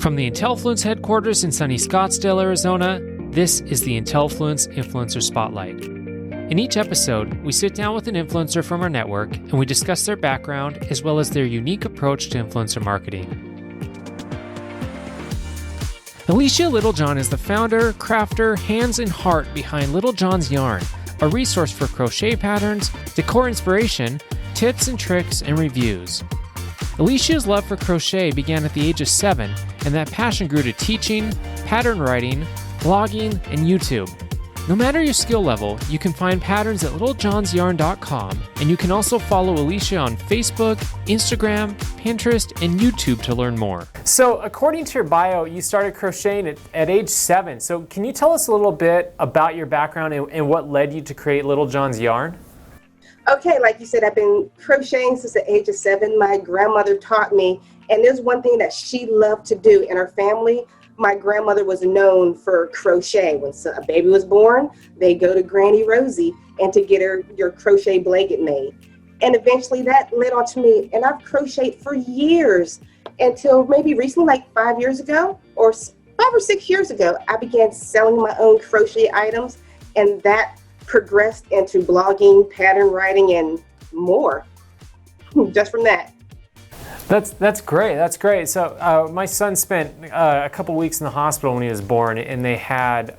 From the Intellifluence headquarters in sunny Scottsdale, Arizona, this is the Intellifluence Influencer Spotlight. In each episode, we sit down with an influencer from our network and we discuss their background as well as their unique approach to influencer marketing. Alysha Littlejohn is the founder, crafter, hands and heart behind LITTLEJOHN'S Yarn, a resource for crochet patterns, decor inspiration, tips and tricks, and reviews. Alysha's love for crochet began at the age of 7, and that passion grew to teaching, pattern writing, blogging, and YouTube. No matter your skill level, you can find patterns at littlejohn'syarn.com, and you can also follow Alysha on Facebook, Instagram, Pinterest, and YouTube to learn more. So according to your bio, you started crocheting at age 7. So can you tell us a little bit about your background and what led you to create LITTLEJOHN'S Yarn? Okay, like you said, I've been crocheting since the age of 7. My grandmother taught me, and there's one thing that she loved to do in her family. My grandmother was known for crochet. When a baby was born, they go to Granny Rosie and to get her your crochet blanket made. And eventually that led on to me, and I've crocheted for years until maybe recently, like 5 years ago, or 5 or 6 years ago, I began selling my own crochet items, and that progressed into blogging, pattern writing, and more just from that. That's great. That's great. So my son spent a couple weeks in the hospital when he was born, and they had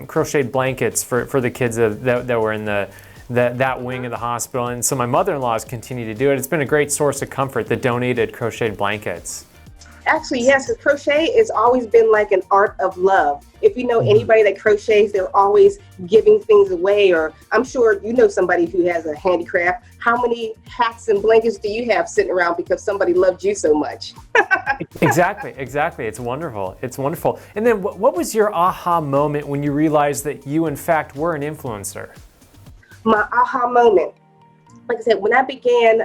crocheted blankets for the kids that were in that wing of the hospital. And so my mother-in-law has continued to do it. It's been a great source of comfort, the donated crocheted blankets. Actually, yes, because crochet has always been like an art of love. If you know anybody that crochets, they're always giving things away, or I'm sure you know somebody who has a handicraft. How many hats and blankets do you have sitting around because somebody loved you so much? Exactly. It's wonderful. It's wonderful. And then what was your aha moment when you realized that you, in fact, were an influencer? My aha moment. Like I said, when I began,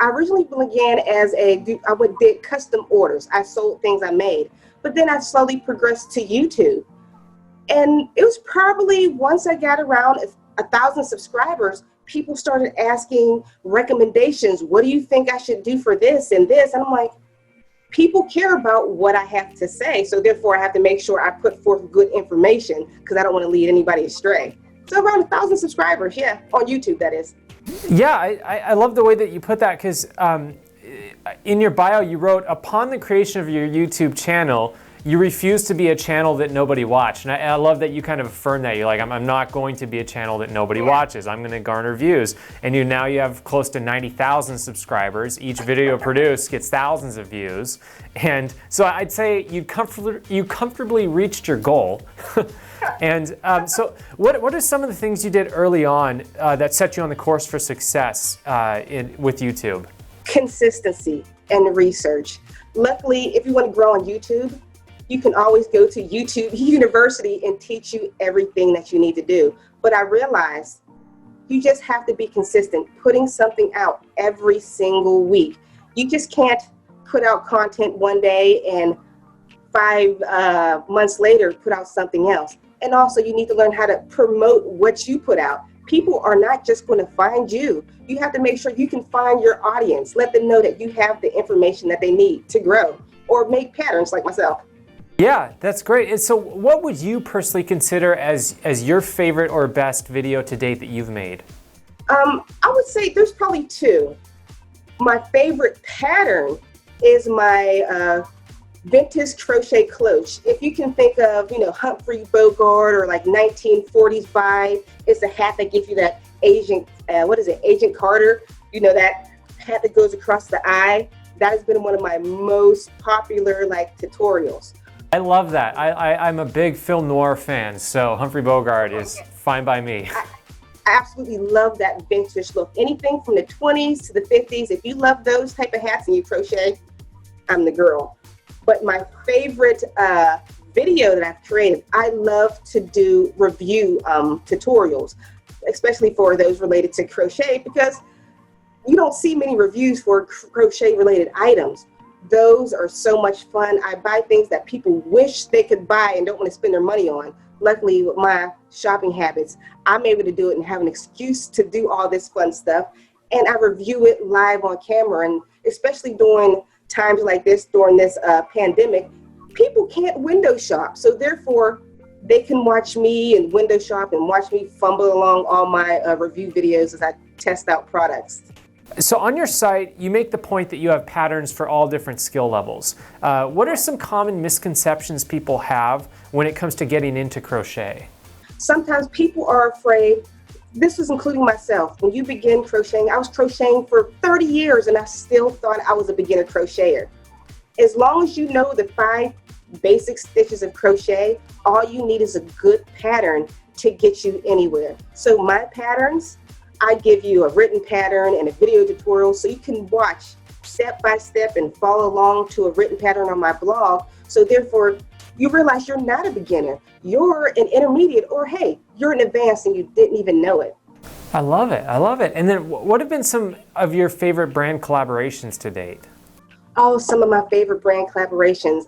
I originally began as did custom orders. I sold things I made, but then I slowly progressed to YouTube. And it was probably once I got around 1,000 subscribers, people started asking recommendations. What do you think I should do for this and this? And I'm like, people care about what I have to say. So therefore I have to make sure I put forth good information because I don't want to lead anybody astray. So around 1,000 subscribers, yeah, on YouTube, that is. Yeah, I love the way that you put that, because in your bio you wrote, upon the creation of your YouTube channel, you refused to be a channel that nobody watched. And I love that you kind of affirm that. You're like, I'm not going to be a channel that nobody watches. I'm going to garner views. And now you have close to 90,000 subscribers. Each video produced gets thousands of views. And so I'd say you comfortably reached your goal. And so what are some of the things you did early on that set you on the course for success with YouTube? Consistency and research. Luckily, if you want to grow on YouTube, you can always go to YouTube University and teach you everything that you need to do. But I realized you just have to be consistent, putting something out every single week. You just can't put out content one day and 5 months later put out something else. And also you need to learn how to promote what you put out. People are not just going to find you. You have to make sure you can find your audience. Let them know that you have the information that they need to grow or make patterns like myself. Yeah, that's great. And so what would you personally consider as your favorite or best video to date that you've made? I would say there's probably 2. My favorite pattern is my vintage crochet cloche. If you can think of, Humphrey Bogart or like 1940s vibe, it's a hat that gives you that Agent Carter, that hat that goes across the eye. That has been one of my most popular tutorials. I love that. I'm a big film noir fan, so Humphrey Bogart is fine by me. I absolutely love that vintage look. Anything from the 20s to the 50s, if you love those type of hats and you crochet, I'm the girl. But my favorite video that I've created, I love to do review tutorials, especially for those related to crochet, because you don't see many reviews for crochet related items. Those are so much fun. I buy things that people wish they could buy and don't want to spend their money on. Luckily, with my shopping habits, I'm able to do it and have an excuse to do all this fun stuff. And I review it live on camera. And especially during times like this, during this pandemic, people can't window shop. So therefore, they can watch me and window shop and watch me fumble along all my review videos as I test out products. So on your site, you make the point that you have patterns for all different skill levels. What are some common misconceptions people have when it comes to getting into crochet? Sometimes people are afraid, this was including myself. When you begin crocheting, I was crocheting for 30 years and I still thought I was a beginner crocheter. As long as you know the 5 basic stitches of crochet, all you need is a good pattern to get you anywhere. So my patterns, I give you a written pattern and a video tutorial so you can watch step by step and follow along to a written pattern on my blog. So therefore, you realize you're not a beginner, you're an intermediate, or hey, you're an advanced and you didn't even know it. I love it, I love it. And then what have been some of your favorite brand collaborations to date? Oh, some of my favorite brand collaborations.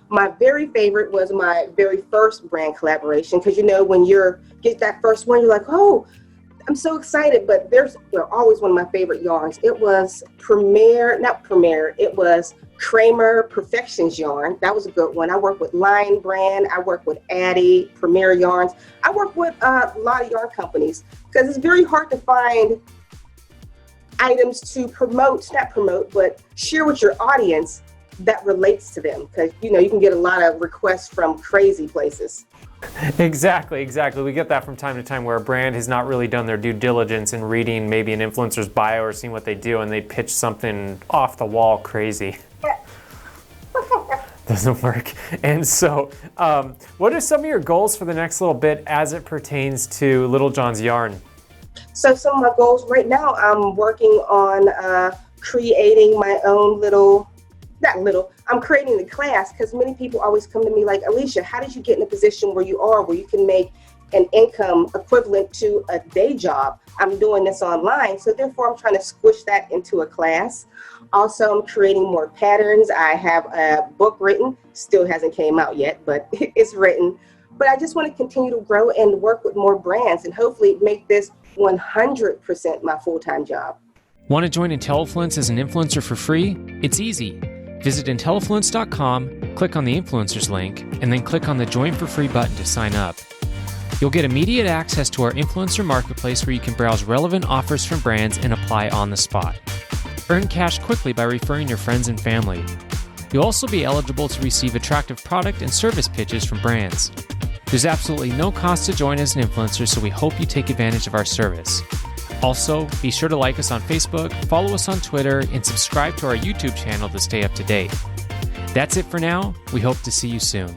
My very favorite was my very first brand collaboration, because you know when you get that first one, you're like, oh, I'm so excited. But they're always one of my favorite yarns. It was it was Kramer Perfections yarn. That was a good one. I work with Lion Brand. I work with Addy, Premier Yarns. I work with a lot of yarn companies because it's very hard to find items to but share with your audience that relates to them, because you know you can get a lot of requests from crazy places. Exactly. We get that from time to time where a brand has not really done their due diligence in reading maybe an influencer's bio or seeing what they do, and they pitch something off the wall crazy. Doesn't work. And so what are some of your goals for the next little bit as it pertains to Littlejohn's yarn? So some of my goals right now, I'm working on creating my own I'm creating the class, because many people always come to me like, Alysha, how did you get in a position where you are, where you can make an income equivalent to a day job? I'm doing this online, so therefore I'm trying to squish that into a class. Also, I'm creating more patterns. I have a book written, still hasn't came out yet, but it's written. But I just want to continue to grow and work with more brands and hopefully make this 100% my full-time job. Want to join Intellifluence as an influencer for free? It's easy. Visit Intellifluence.com, click on the influencers link, and then click on the Join for Free button to sign up. You'll get immediate access to our influencer marketplace where you can browse relevant offers from brands and apply on the spot. Earn cash quickly by referring your friends and family. You'll also be eligible to receive attractive product and service pitches from brands. There's absolutely no cost to join as an influencer, so we hope you take advantage of our service. Also, be sure to like us on Facebook, follow us on Twitter, and subscribe to our YouTube channel to stay up to date. That's it for now. We hope to see you soon.